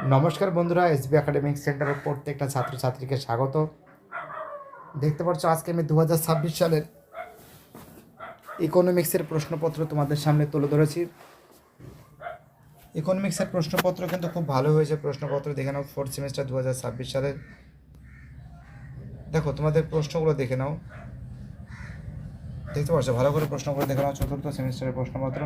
নমস্কার বন্ধুরা, SB academic সেন্টারের প্রত্যেকটা ছাত্রছাত্রীকে স্বাগত। দেখতে পাচ্ছ আজকে আমি 2026 সালের ইকোনমিক্সের প্রশ্নপত্র তোমাদের সামনে তুলে ধরেছি। ইকোনমিক্সের প্রশ্নপত্র কিন্তু খুব ভালো হয়েছে। প্রশ্নপত্র দেখে নাও, 4th সেমিস্টার 2026 সালের। দেখো তোমাদের প্রশ্নগুলো দেখে নাও, দেখতে পাচ্ছ ভালো করে প্রশ্নগুলো দেখে নাও। 4th সেমিস্টারের প্রশ্নপত্র।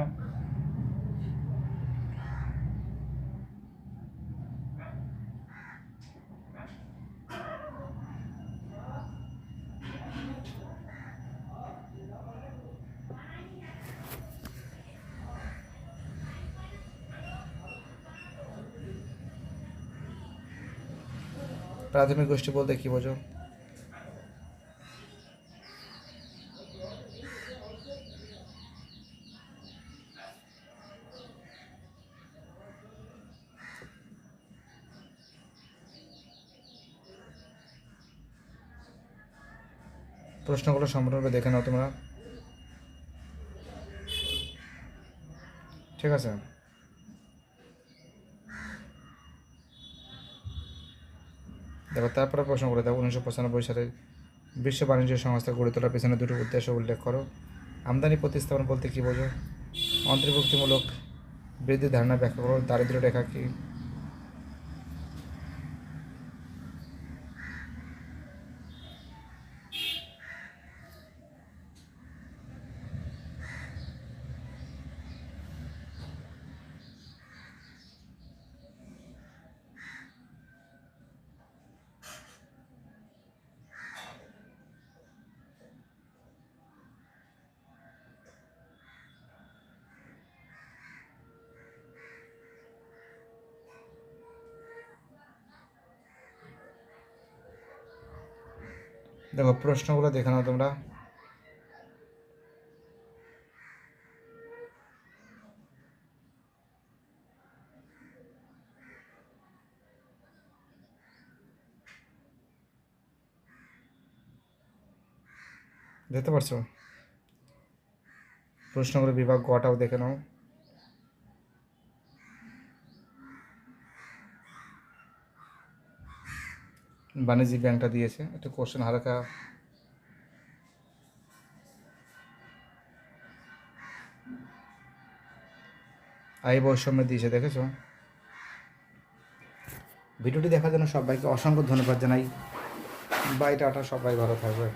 প্রাথমিক গোষ্ঠী বলতে কি বোঝো? প্রশ্নগুলো সম্পূর্ণরূপে দেখে নাও তোমরা, ঠিক আছে? দেখো তারপরে প্রশ্ন করে দাও, 1995 সালে বিশ্ব বাণিজ্য সংস্থা গড়ে তোলার পেছনে দুটো উদ্দেশ্য উল্লেখ করো। আমদানি প্রতিস্থাপন বলতে কী বোঝো? অন্তর্ভুক্তিমূলক বৃদ্ধির ধারণা ব্যাখ্যা করো। দারিদ্র্য রেখা কী? দেখো প্রশ্নগুলো দেখে নাও তোমরা। দেখতে পাচ্ছো প্রশ্নগুলো বিভাগ গটাও দেখে নাও। বাণিজ্যিক ব্যাংকটা দিয়েছে, একটা কোশ্চেন হালকা আয় বৈষম্য দিয়েছে, দেখেছো? ভিডিওটি দেখার জন্য সবাইকে অসংখ্য ধন্যবাদ জানাই। বাই, টাটা, সবাই ভালো থাকবে।